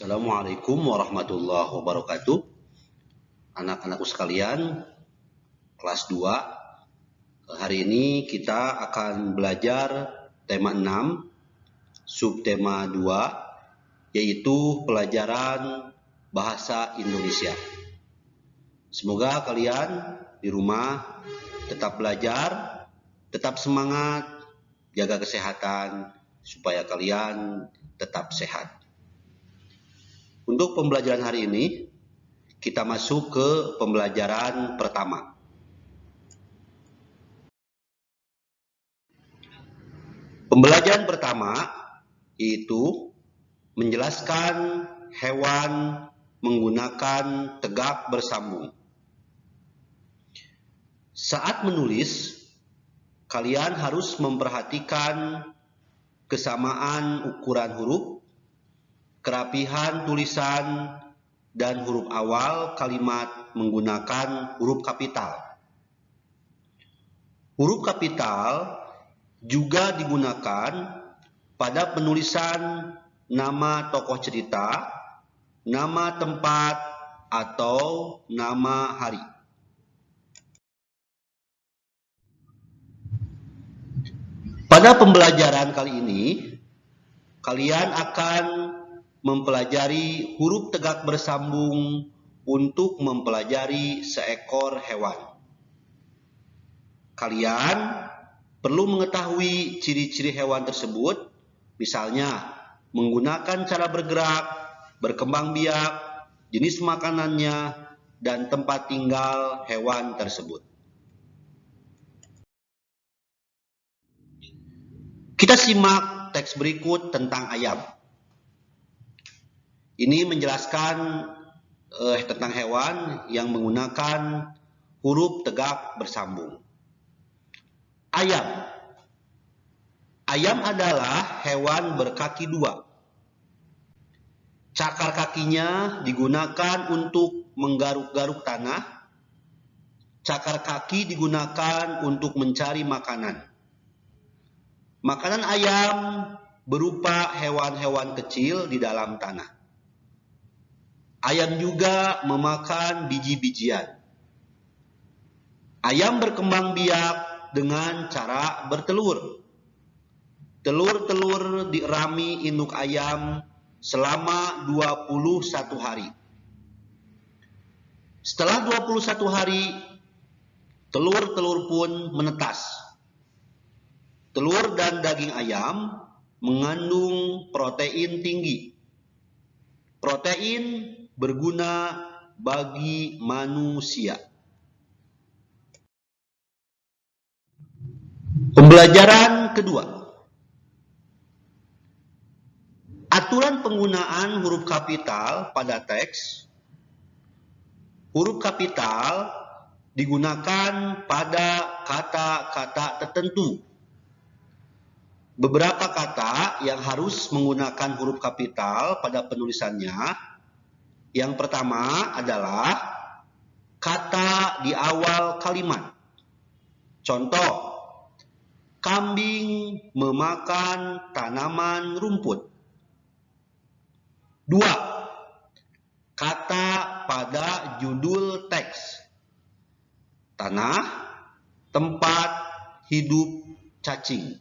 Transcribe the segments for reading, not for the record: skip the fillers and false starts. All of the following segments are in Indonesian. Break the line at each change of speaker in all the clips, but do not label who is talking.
Assalamualaikum warahmatullahi wabarakatuh. Anak-anakku sekalian, kelas 2. Hari ini kita akan belajar tema 6, subtema 2, yaitu pelajaran bahasa Indonesia. Semoga kalian di rumah tetap belajar, tetap semangat, jaga kesehatan, supaya kalian tetap sehat. Untuk pembelajaran hari ini, kita masuk ke pembelajaran pertama. Pembelajaran pertama yaitu menjelaskan hewan menggunakan tegak bersambung. Saat menulis, kalian harus memperhatikan kesamaan ukuran huruf, kerapihan tulisan, dan huruf awal kalimat menggunakan huruf kapital. Huruf kapital juga digunakan pada penulisan nama tokoh cerita, nama tempat, atau nama hari. Pada pembelajaran kali ini, kalian akan mempelajari huruf tegak bersambung untuk mempelajari seekor hewan. Kalian perlu mengetahui ciri-ciri hewan tersebut, misalnya menggunakan cara bergerak, berkembang biak, jenis makanannya, dan tempat tinggal hewan tersebut. Kita simak teks berikut tentang ayam. Ini menjelaskan tentang hewan yang menggunakan huruf tegak bersambung. Ayam. Ayam adalah hewan berkaki dua. Cakar kakinya digunakan untuk menggaruk-garuk tanah. Cakar kaki digunakan untuk mencari makanan. Makanan ayam berupa hewan-hewan kecil di dalam tanah. Ayam juga memakan biji-bijian. Ayam berkembang biak dengan cara bertelur. Telur-telur dirami induk ayam selama 21 hari. Setelah 21 hari, telur-telur pun menetas. Telur dan daging ayam mengandung protein tinggi. Protein berguna bagi manusia. Pembelajaran kedua. Aturan penggunaan huruf kapital pada teks. Huruf kapital digunakan pada kata-kata tertentu. Beberapa kata yang harus menggunakan huruf kapital pada penulisannya. Yang pertama adalah kata di awal kalimat. Contoh, kambing memakan tanaman rumput. 2. Kata pada judul teks. Tanah, tempat, hidup, cacing.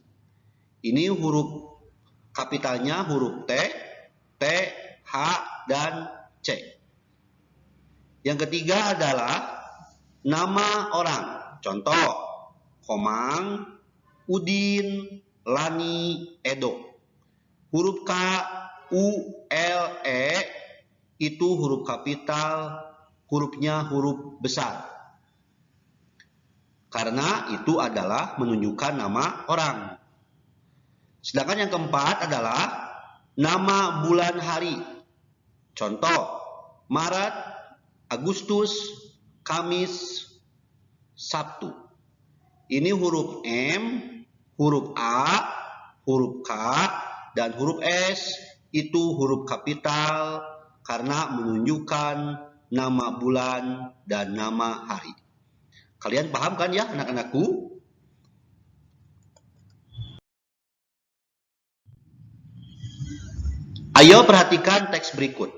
Ini huruf kapitalnya huruf T, T, H, dan C. Yang ketiga adalah nama orang. Contoh, Komang, Udin, Lani, Edo. Huruf K, U, L, E itu huruf kapital, hurufnya huruf besar. Karena itu adalah menunjukkan nama orang. Sedangkan yang keempat adalah nama bulan hari. Contoh, Maret, Agustus, Kamis, Sabtu. Ini huruf M, huruf A, huruf K, dan huruf S itu huruf kapital karena menunjukkan nama bulan dan nama hari. Kalian paham kan ya anak-anakku? Ayo perhatikan teks berikut.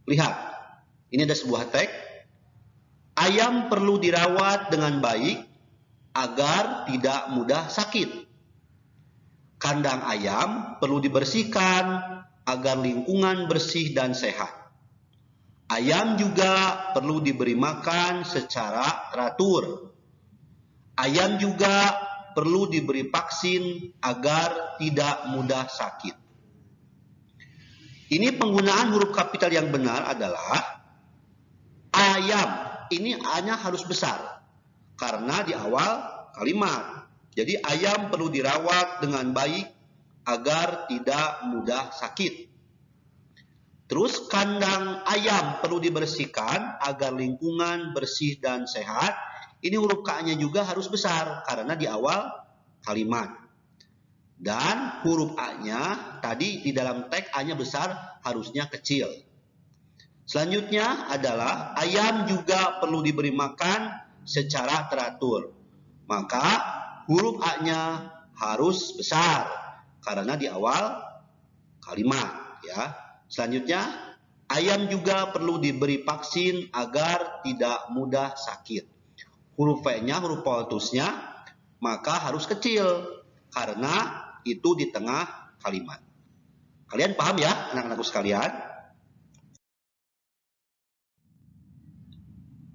Lihat, ini ada sebuah teks. Ayam perlu dirawat dengan baik agar tidak mudah sakit. Kandang ayam perlu dibersihkan agar lingkungan bersih dan sehat. Ayam juga perlu diberi makan secara teratur. Ayam juga perlu diberi vaksin agar tidak mudah sakit. Ini penggunaan huruf kapital yang benar adalah ayam. Ini A-nya harus besar karena di awal kalimat. Jadi ayam perlu dirawat dengan baik agar tidak mudah sakit. Terus kandang ayam perlu dibersihkan agar lingkungan bersih dan sehat. Ini huruf K-nya juga harus besar karena di awal kalimat. Dan huruf A-nya tadi di dalam teks A-nya besar, harusnya kecil. Selanjutnya adalah ayam juga perlu diberi makan secara teratur. Maka huruf A-nya harus besar karena di awal kalimat, ya. Selanjutnya, ayam juga perlu diberi vaksin agar tidak mudah sakit. Huruf V-nya, huruf poltusnya, maka harus kecil karena itu di tengah kalimat. Kalian paham ya, anak-anakku sekalian?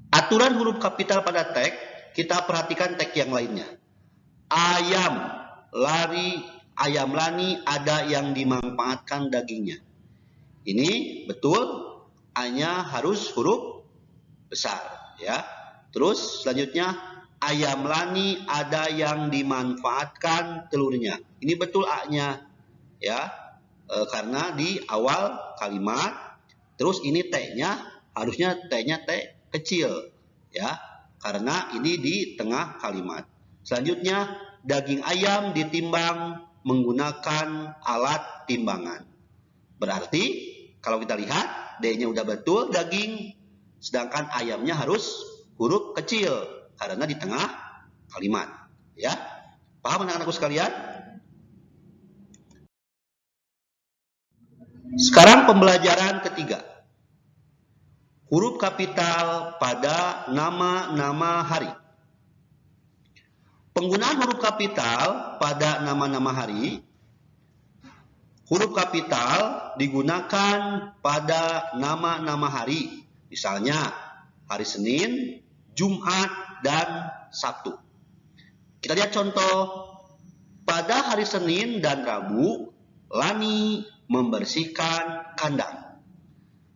Aturan huruf kapital pada teks, kita perhatikan teks yang lainnya. Ayam lani ada yang dimanfaatkan dagingnya. Ini betul, A-nya harus huruf besar, ya. Terus selanjutnya, ayam lani ada yang dimanfaatkan telurnya. Ini betul A-nya, ya, karena di awal kalimat. Terus ini T-nya harusnya T-nya T kecil, ya, karena ini di tengah kalimat. Selanjutnya, daging ayam ditimbang menggunakan alat timbangan. Berarti kalau kita lihat D-nya udah betul daging, sedangkan ayamnya harus huruf kecil karena di tengah kalimat, ya. Paham anak-anakku sekalian? Sekarang pembelajaran ketiga. Huruf kapital pada nama-nama hari. Penggunaan huruf kapital pada nama-nama hari. Huruf kapital digunakan pada nama-nama hari. Misalnya hari Senin, Jumat, dan Sabtu. Kita lihat contoh. Pada hari Senin dan Rabu, Lani membersihkan kandang.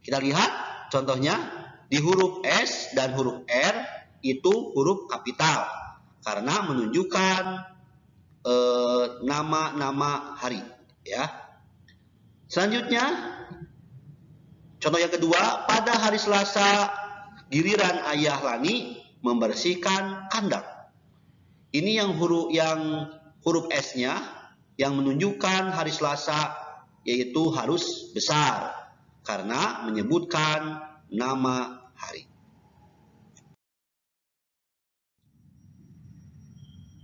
Kita lihat contohnya di huruf S dan huruf R itu huruf kapital karena menunjukkan nama-nama hari, ya. Selanjutnya contoh yang kedua, pada hari Selasa giliran ayah Lani membersihkan kandang. Ini yang huruf S-nya yang menunjukkan hari Selasa, yaitu harus besar karena menyebutkan nama hari.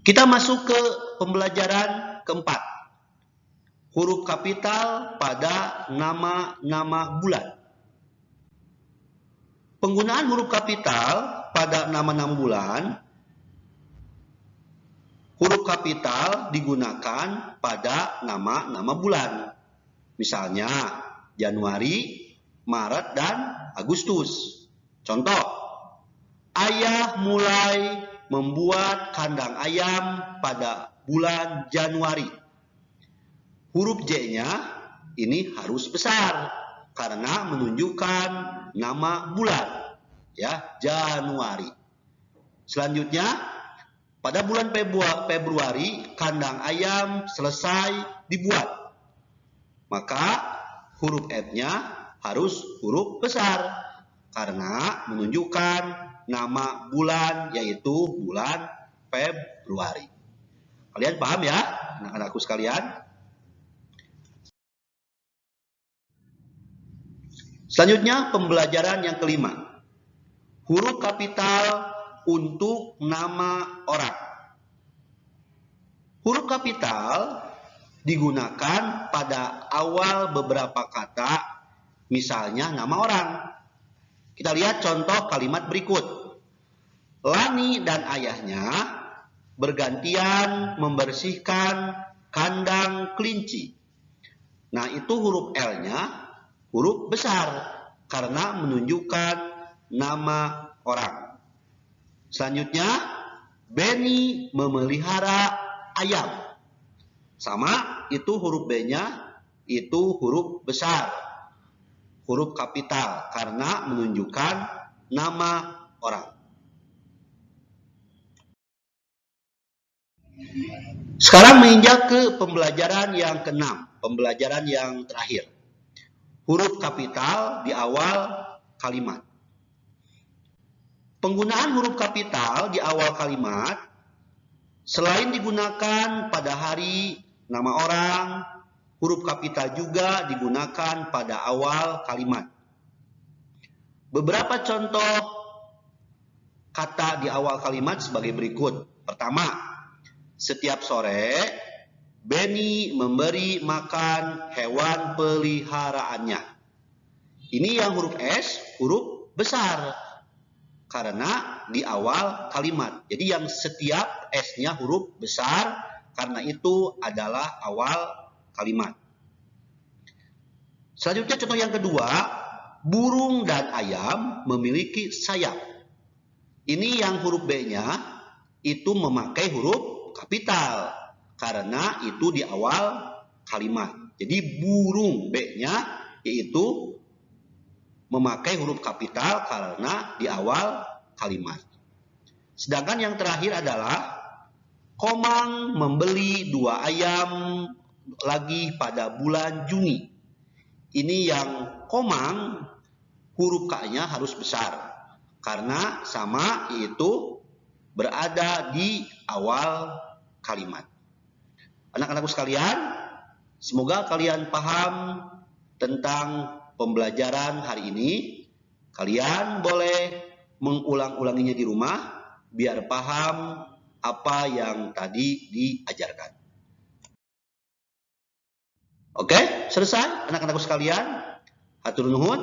Kita masuk ke pembelajaran keempat. Huruf kapital pada nama-nama bulan. Penggunaan huruf kapital pada nama-nama bulan. Huruf kapital digunakan pada nama-nama bulan. Misalnya Januari, Maret, dan Agustus. Contoh, ayah mulai membuat kandang ayam pada bulan Januari. Huruf J-nya ini harus besar karena menunjukkan nama bulan, ya, Januari. Selanjutnya, pada bulan Februari kandang ayam selesai dibuat. Maka huruf F-nya harus huruf besar karena menunjukkan nama bulan, yaitu bulan Februari. Kalian paham ya, anak-anakku sekalian? Selanjutnya pembelajaran yang kelima. Huruf kapital untuk nama orang. Huruf kapital digunakan pada awal beberapa kata, misalnya nama orang. Kita lihat contoh kalimat berikut. Lani dan ayahnya bergantian membersihkan kandang kelinci. Nah, itu huruf L-nya huruf besar karena menunjukkan nama orang. Selanjutnya, Benny memelihara ayam. Sama, itu huruf B-nya itu huruf besar, huruf kapital karena menunjukkan nama orang. Sekarang menginjak ke pembelajaran yang ke-6, pembelajaran yang terakhir. Huruf kapital di awal kalimat. Penggunaan huruf kapital di awal kalimat selain digunakan pada hari, nama orang, huruf kapital juga digunakan pada awal kalimat. Beberapa contoh kata di awal kalimat sebagai berikut. Pertama, setiap sore Benny memberi makan hewan peliharaannya. Ini yang huruf S, huruf besar karena di awal kalimat. Jadi yang setiap S-nya huruf besar karena itu adalah awal kalimat. Selanjutnya contoh yang kedua, burung dan ayam memiliki sayap. Ini yang huruf B-nya itu memakai huruf kapital karena itu di awal kalimat. Jadi burung B-nya yaitu memakai huruf kapital karena di awal kalimat. Sedangkan yang terakhir adalah Komang membeli 2 ayam lagi pada bulan Juni. Ini yang Komang huruf K-nya harus besar karena sama yaitu berada di awal kalimat. Anak-anakku sekalian, semoga kalian paham tentang pembelajaran hari ini. Kalian boleh mengulang-ulanginya di rumah biar paham apa yang tadi diajarkan. Oke, selesai anak-anakku sekalian. Hatur nuhun.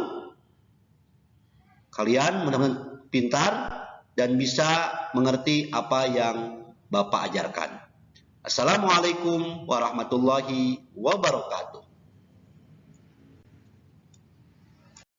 Kalian mudah-mudahan pintar dan bisa mengerti apa yang Bapak ajarkan. Assalamualaikum warahmatullahi wabarakatuh.